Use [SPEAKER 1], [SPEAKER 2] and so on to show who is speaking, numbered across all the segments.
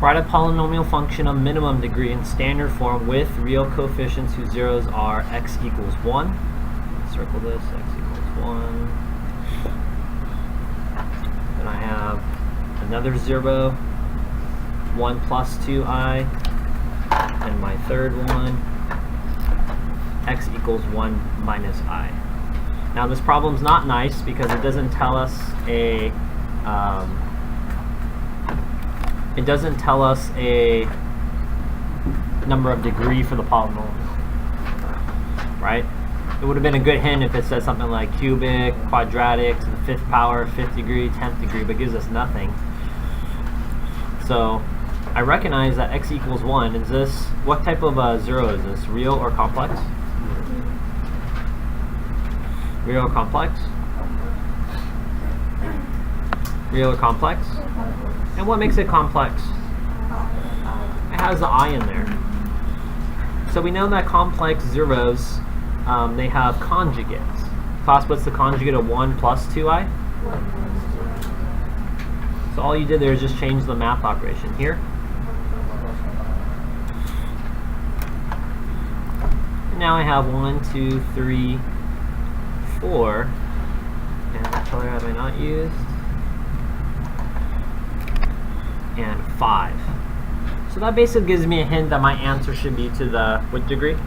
[SPEAKER 1] Write a polynomial function of minimum degree in standard form with real coefficients whose zeros are x equals 1. Circle this, x equals 1. Then I have another 0, 1 plus 2i, and my third one, x equals 1 minus I. Now this problem's not nice because it doesn't tell us a number of degree for the polynomial, right? It would have been a good hint if it said something like cubic, quadratic, to the 5th power, 5th degree, 10th degree, but it gives us nothing. So I recognize that x equals 1. Is this, what type of 0 is this? Real or complex? Real or complex? Real or complex? And what makes it complex? It has the I in there. So we know that complex zeros, they have conjugates. Class, what's the conjugate of 1 plus 2i? So all you did there is just change the math operation here. And now I have 1, 2, 3, 4. And what color have I not used? And 5. So that basically gives me a hint that my answer should be to the, what degree?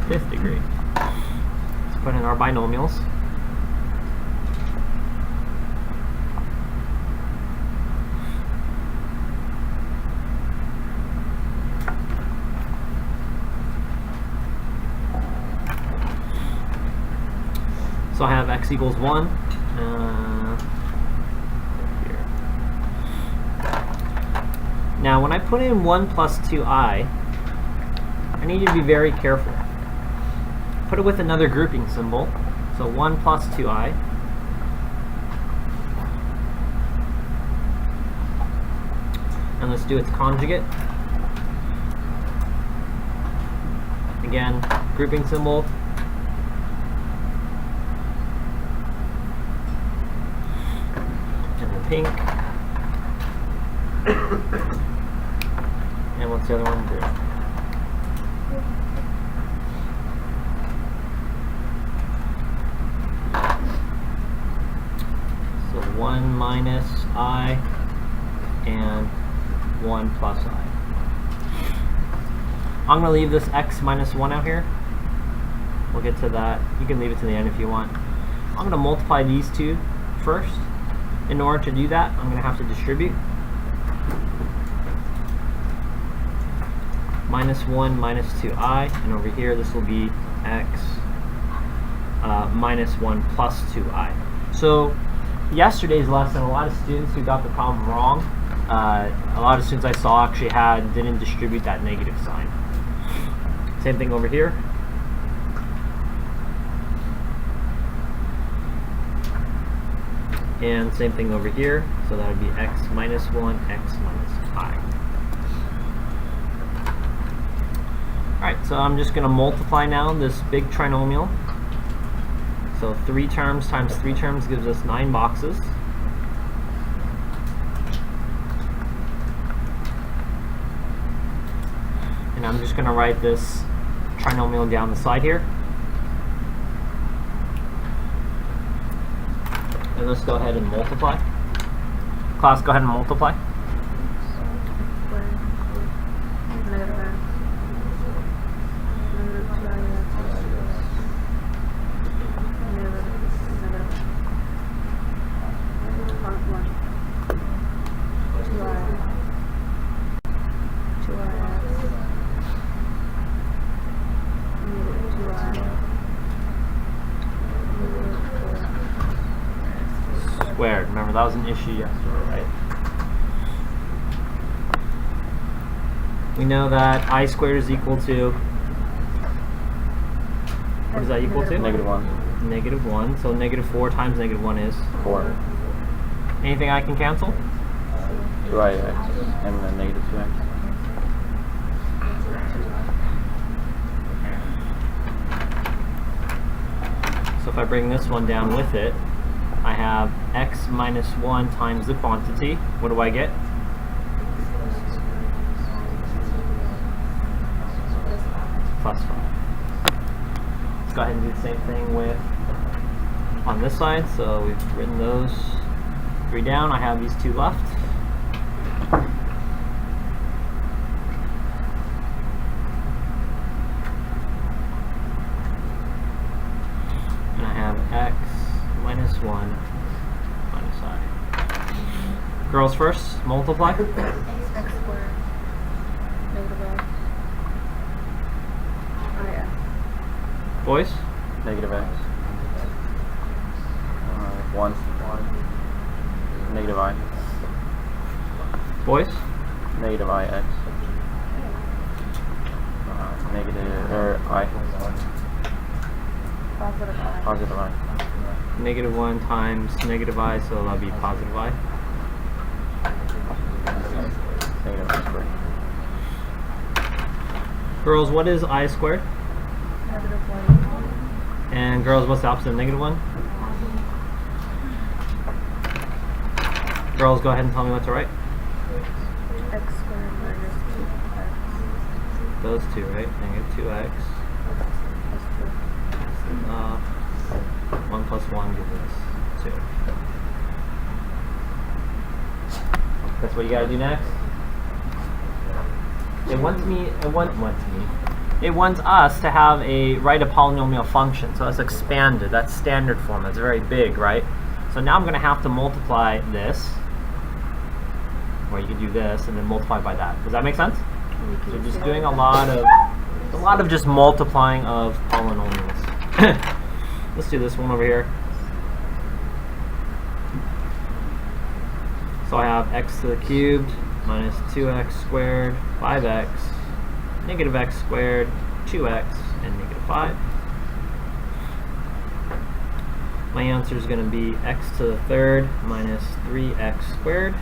[SPEAKER 1] 5th degree. Let's put in our binomials. So I have x equals 1. Now, when I put in 1 plus 2i, I need you to be very careful. Put it with another grouping symbol. So 1 plus 2i. And let's do its conjugate. Again, grouping symbol. And the pink. And what's the other one do? So 1 minus I and 1 plus I. I'm going to leave this x minus 1 out here. We'll get to that. You can leave it to the end if you want. I'm going to multiply these two first. In order to do that, I'm going to have to distribute. Minus 1 minus 2i, and over here this will be x minus 1 plus 2i. So yesterday's lesson, a lot of students who got the problem wrong, a lot of students I saw actually didn't distribute that negative sign. Same thing over here. And same thing over here, so that would be x minus 1, x minus I. Alright, so I'm just going to multiply now this big trinomial. So 3 terms times 3 terms gives us 9 boxes. And I'm just going to write this trinomial down the side here. And let's go ahead and multiply. Class, go ahead and multiply. Squared. Remember, that was an issue yesterday, right? We know that I squared is equal to, what is that equal to?
[SPEAKER 2] Negative 1.
[SPEAKER 1] Negative 1. So negative 4 times negative 1 is?
[SPEAKER 2] 4.
[SPEAKER 1] Anything I can cancel?
[SPEAKER 2] 2ix and then negative 2x.
[SPEAKER 1] So if I bring this one down with it, I have x minus 1 times the quantity. What do I get? plus 5. Let's go ahead and do the same thing with on this side. So we've written those 3 down. I have these 2 left. And I have x minus 1 minus I. Girls first, multiply.
[SPEAKER 3] X squared. Negative x. IX.
[SPEAKER 1] Boys,
[SPEAKER 2] Negative x. 1. Negative I.
[SPEAKER 1] boys,
[SPEAKER 2] Negative ix. Negative, or I.
[SPEAKER 3] Positive I.
[SPEAKER 2] Positive I.
[SPEAKER 1] negative 1 times negative I, so that'll be positive I.
[SPEAKER 2] Negative I squared.
[SPEAKER 1] Girls, what is I squared?
[SPEAKER 3] Negative 1.
[SPEAKER 1] And girls, what's the opposite of negative 1? Girls, go ahead and tell me what to write.
[SPEAKER 3] X squared minus 2x.
[SPEAKER 1] Those two, right? Negative 2x.
[SPEAKER 3] Plus
[SPEAKER 1] 1 plus 1 gives us 2. That's what you gotta do next. It wants us to have write a polynomial function. So that's expanded. That's standard form. That's very big, right? So now I'm gonna have to multiply this, or you can do this and then multiply by that. Does that make sense?
[SPEAKER 3] 2.
[SPEAKER 1] So just doing a lot of just multiplying of polynomials. Let's do this one over here. So I have x to the cubed minus 2x squared, 5x, negative x squared, 2x, and negative 5. My answer is going to be x to the third minus 3x squared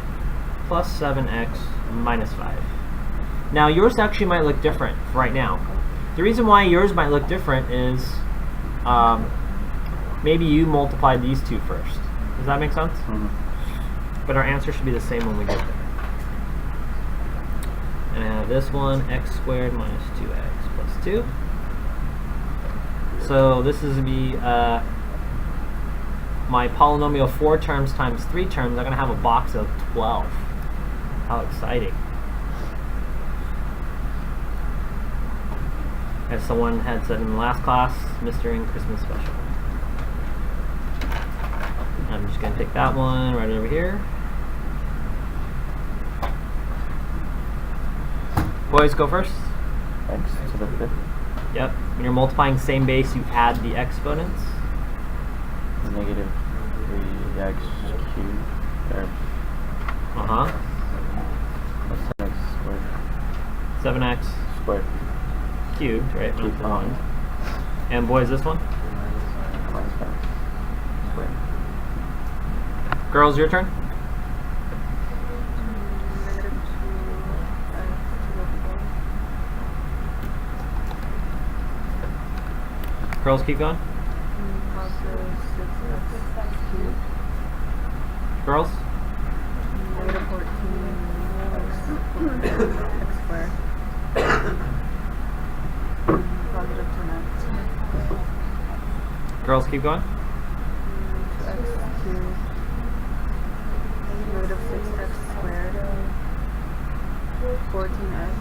[SPEAKER 1] plus 7x minus 5. Now yours actually might look different right now. The reason why yours might look different is maybe you multiplied these two first. Does that make sense?
[SPEAKER 2] Mm-hmm.
[SPEAKER 1] But our answer should be the same when we get there. And I have this one, x squared minus 2x plus 2. So this is going to be my polynomial 4 terms times 3 terms. I'm going to have a box of 12. How exciting. As someone had said in the last class, Mr. and Christmas special. I'm just going to take that one right over here. Boys, go first.
[SPEAKER 2] X to the 5th.
[SPEAKER 1] Yep. When you're multiplying same base, you add the exponents.
[SPEAKER 2] Negative 3x cubed. Or
[SPEAKER 1] Uh-huh.
[SPEAKER 2] what's 7x squared?
[SPEAKER 1] 7x
[SPEAKER 2] Squared.
[SPEAKER 1] cubed, right?
[SPEAKER 2] Cubed.
[SPEAKER 1] Minus 1. And boys, this one.
[SPEAKER 2] Minus 5. Squared.
[SPEAKER 1] Girls, your turn.
[SPEAKER 3] Negative 2x to the 4.
[SPEAKER 1] Girls, keep going.
[SPEAKER 3] Positive 6x cubed.
[SPEAKER 1] Girls.
[SPEAKER 3] Negative 14x squared. Positive 10x.
[SPEAKER 1] Girls, keep going.
[SPEAKER 3] 2x cubed. Negative 6x squared. 14x.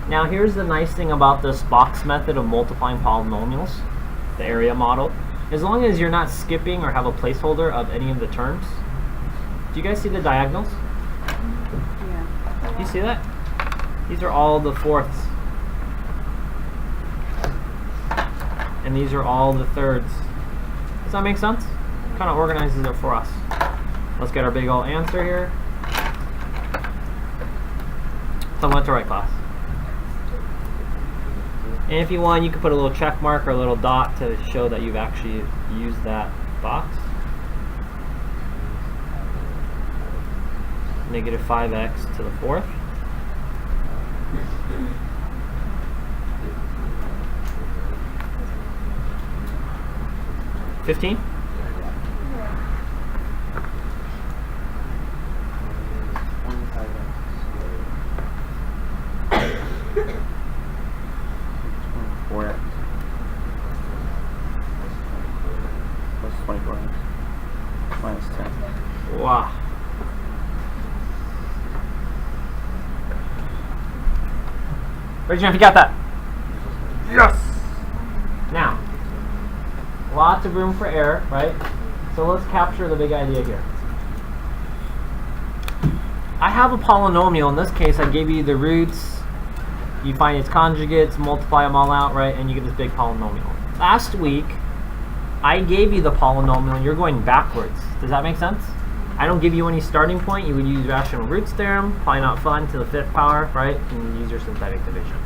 [SPEAKER 1] Now here's the nice thing about this box method of multiplying polynomials, the area model. As long as you're not skipping or have a placeholder of any of the terms. Do you guys see the diagonals?
[SPEAKER 3] Yeah.
[SPEAKER 1] Do you see that? These are all the fourths. And these are all the thirds. Does that make sense? Kind of organizes it for us. Let's get our big old answer here. Tell me what to write, class. And if you want, you can put a little check mark or a little dot to show that you've actually used that box. Negative 5x to the 4th. $15?
[SPEAKER 2] 4x plus 24x minus 10.
[SPEAKER 1] Wow. Raise your hand if you got that.
[SPEAKER 2] Yes!
[SPEAKER 1] Now, lots of room for error, right? So let's capture the big idea here. I have a polynomial. In this case, I gave you the roots. You find its conjugates, multiply them all out, right? And you get this big polynomial. Last week, I gave you the polynomial. You're going backwards. Does that make sense? I don't give you any starting point. You would use rational roots theorem, probably not fun, to the 5th power, right? And use your synthetic division.